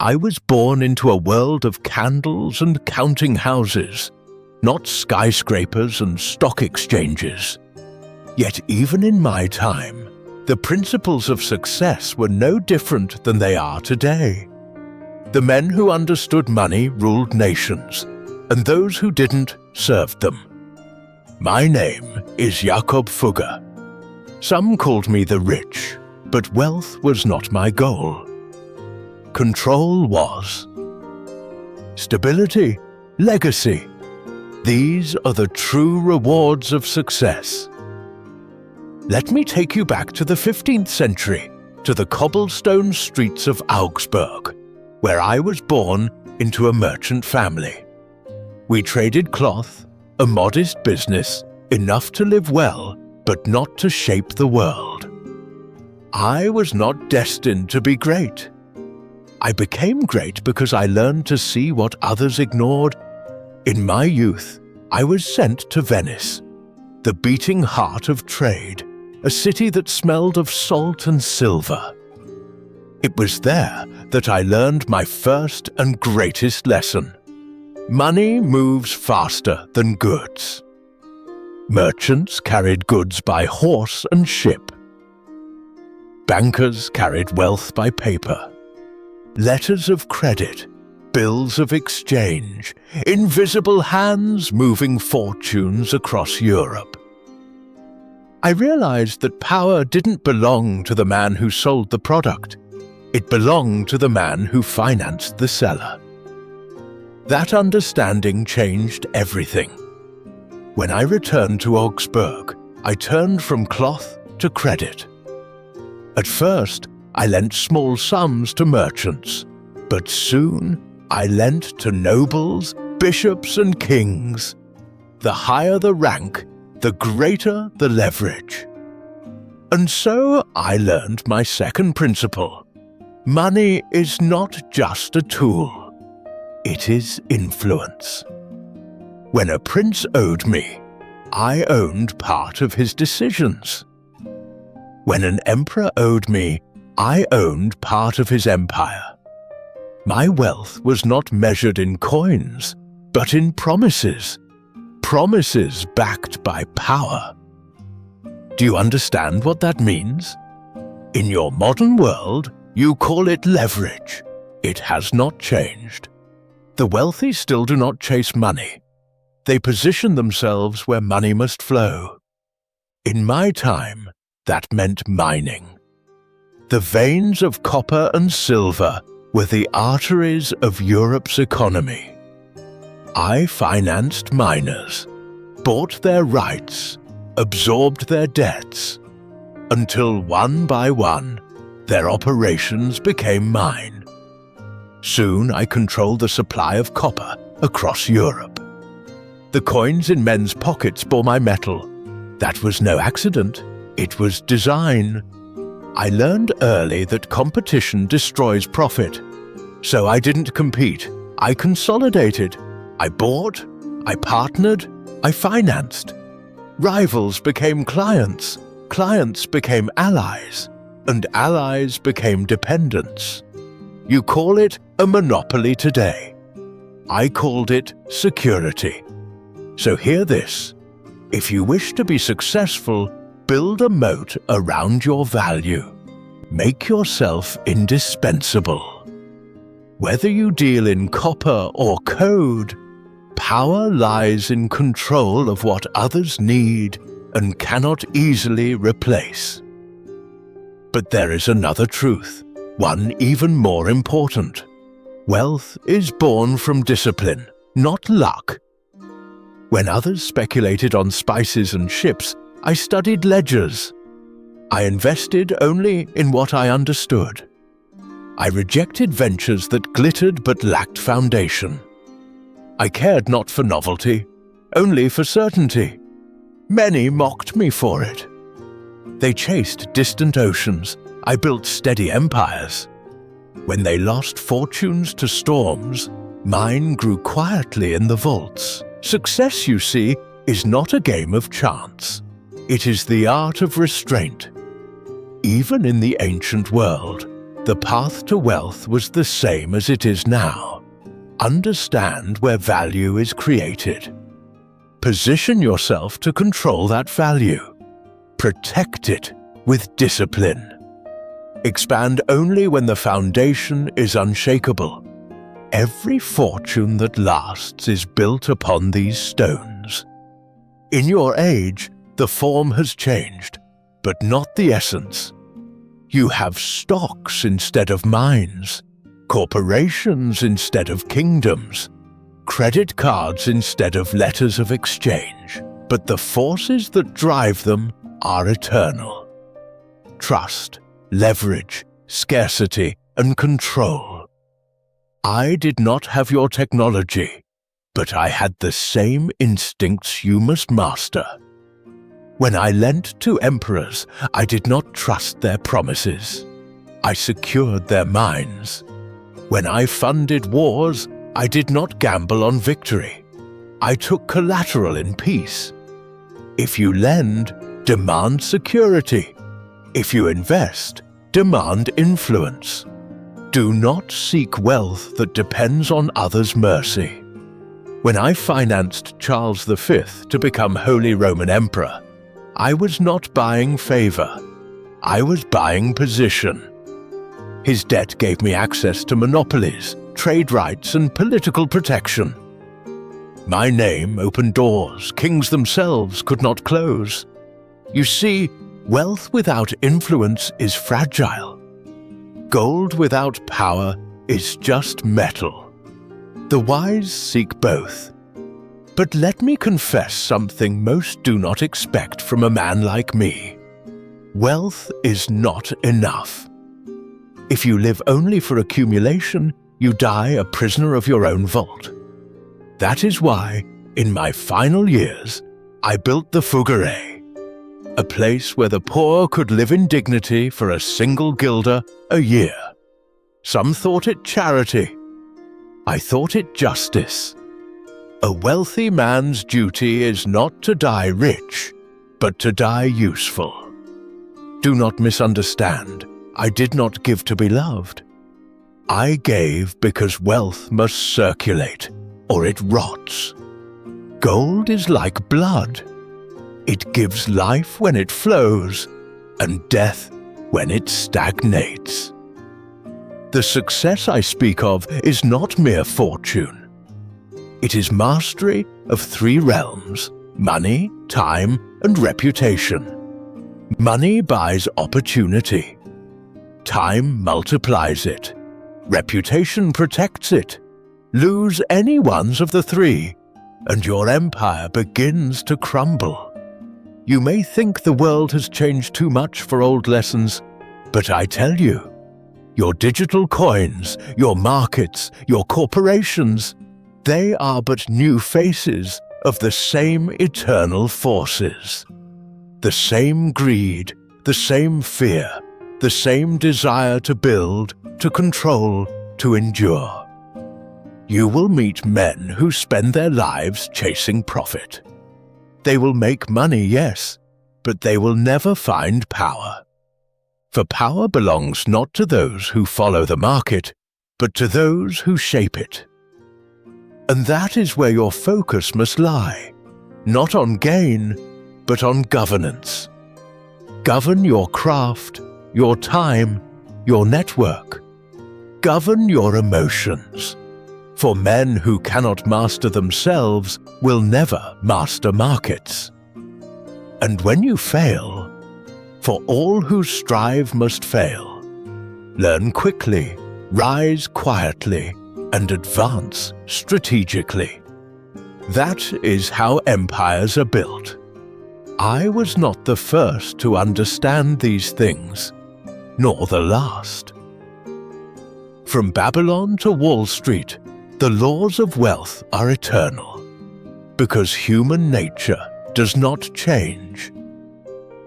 I was born into a world of candles and counting houses, not skyscrapers and stock exchanges. Yet even in my time, the principles of success were no different than they are today. The men who understood money ruled nations, and those who didn't served them. My name is Jakob Fugger. Some called me the Rich, but wealth was not my goal. Control was. Stability, legacy. These are the true rewards of success. Let me take you back to the 15th century, to the cobblestone streets of Augsburg, where I was born into a merchant family. We traded cloth, a modest business, enough to live well, but not to shape the world. I was not destined to be great. I became great because I learned to see what others ignored. In my youth, I was sent to Venice, the beating heart of trade, a city that smelled of salt and silver. It was there that I learned my first and greatest lesson. Money moves faster than goods. Merchants carried goods by horse and ship. Bankers carried wealth by paper. Letters of credit, bills of exchange, invisible hands moving fortunes across Europe. I realized that power didn't belong to the man who sold the product. It belonged to the man who financed the seller. That understanding changed everything. When I returned to Augsburg, I turned from cloth to credit. At first, I lent small sums to merchants, but soon I lent to nobles, bishops, and kings. The higher the rank, the greater the leverage. And so I learned my second principle. Money is not just a tool. It is influence. When a prince owed me, I owned part of his decisions. When an emperor owed me, I owned part of his empire. My wealth was not measured in coins, but in promises. Promises backed by power. Do you understand what that means? In your modern world, you call it leverage. It has not changed. The wealthy still do not chase money. They position themselves where money must flow. In my time, that meant mining. The veins of copper and silver were the arteries of Europe's economy. I financed miners, bought their rights, absorbed their debts, until one by one, their operations became mine. Soon I controlled the supply of copper across Europe. The coins in men's pockets bore my metal. That was no accident, it was design. I learned early that competition destroys profit. So I didn't compete, I consolidated. I bought, I partnered, I financed. Rivals became clients, clients became allies, and allies became dependents. You call it a monopoly today. I called it security. So hear this. If you wish to be successful, build a moat around your value. Make yourself indispensable. Whether you deal in copper or code, power lies in control of what others need and cannot easily replace. But there is another truth, one even more important. Wealth is born from discipline, not luck. When others speculated on spices and ships, I studied ledgers. I invested only in what I understood. I rejected ventures that glittered but lacked foundation. I cared not for novelty, only for certainty. Many mocked me for it. They chased distant oceans. I built steady empires. When they lost fortunes to storms, mine grew quietly in the vaults. Success, you see, is not a game of chance. It is the art of restraint. Even in the ancient world, the path to wealth was the same as it is now. Understand where value is created. Position yourself to control that value. Protect it with discipline. Expand only when the foundation is unshakable. Every fortune that lasts is built upon these stones. In your age, the form has changed, but not the essence. You have stocks instead of mines, corporations instead of kingdoms, credit cards instead of letters of exchange, but the forces that drive them are eternal. Trust, leverage, scarcity, and control. I did not have your technology, but I had the same instincts you must master. When I lent to emperors, I did not trust their promises. I secured their minds. When I funded wars, I did not gamble on victory. I took collateral in peace. If you lend, demand security. If you invest, demand influence. Do not seek wealth that depends on others' mercy. When I financed Charles V to become Holy Roman Emperor, I was not buying favor. I was buying position. His debt gave me access to monopolies, trade rights, and political protection. My name opened doors kings themselves could not close. You see, wealth without influence is fragile. Gold without power is just metal. The wise seek both. But let me confess something most do not expect from a man like me. Wealth is not enough. If you live only for accumulation, you die a prisoner of your own vault. That is why, in my final years, I built the Fugger, a place where the poor could live in dignity for a single guilder a year. Some thought it charity. I thought it justice. A wealthy man's duty is not to die rich, but to die useful. Do not misunderstand. I did not give to be loved. I gave because wealth must circulate, or it rots. Gold is like blood. It gives life when it flows, and death when it stagnates. The success I speak of is not mere fortune. It is mastery of three realms: money, time, and reputation. Money buys opportunity. Time multiplies it. Reputation protects it. Lose any ones of the three, and your empire begins to crumble. You may think the world has changed too much for old lessons, but I tell you, your digital coins, your markets, your corporations, they are but new faces of the same eternal forces. The same greed, the same fear, the same desire to build, to control, to endure. You will meet men who spend their lives chasing profit. They will make money, yes, but they will never find power. For power belongs not to those who follow the market, but to those who shape it. And that is where your focus must lie, not on gain, but on governance. Govern your craft, your time, your network. Govern your emotions. For men who cannot master themselves will never master markets. And when you fail, for all who strive must fail, learn quickly, rise quietly, and advance strategically. That is how empires are built. I was not the first to understand these things, nor the last. From Babylon to Wall Street, the laws of wealth are eternal, because human nature does not change.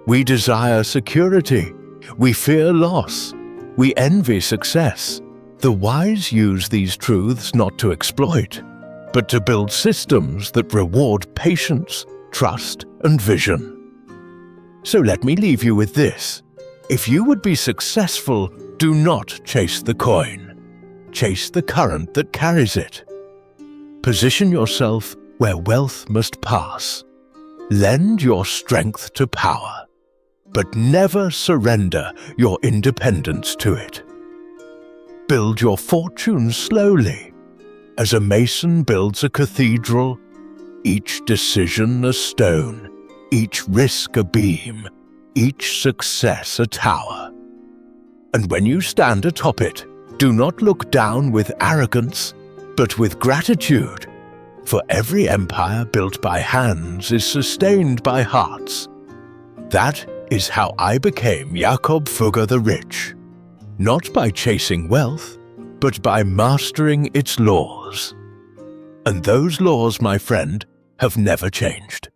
We desire security, we fear loss, we envy success. The wise use these truths not to exploit, but to build systems that reward patience, trust, and vision. So let me leave you with this. If you would be successful, Do not chase the coin. Chase the current that carries it. Position yourself where wealth must pass. Lend your strength to power, but never surrender your independence to it. Build your fortune slowly, as a mason builds a cathedral, each decision a stone, each risk a beam, each success a tower. And when you stand atop it, do not look down with arrogance, but with gratitude, for every empire built by hands is sustained by hearts. That is how I became Jakob Fugger the Rich, not by chasing wealth, but by mastering its laws. And those laws, my friend, have never changed.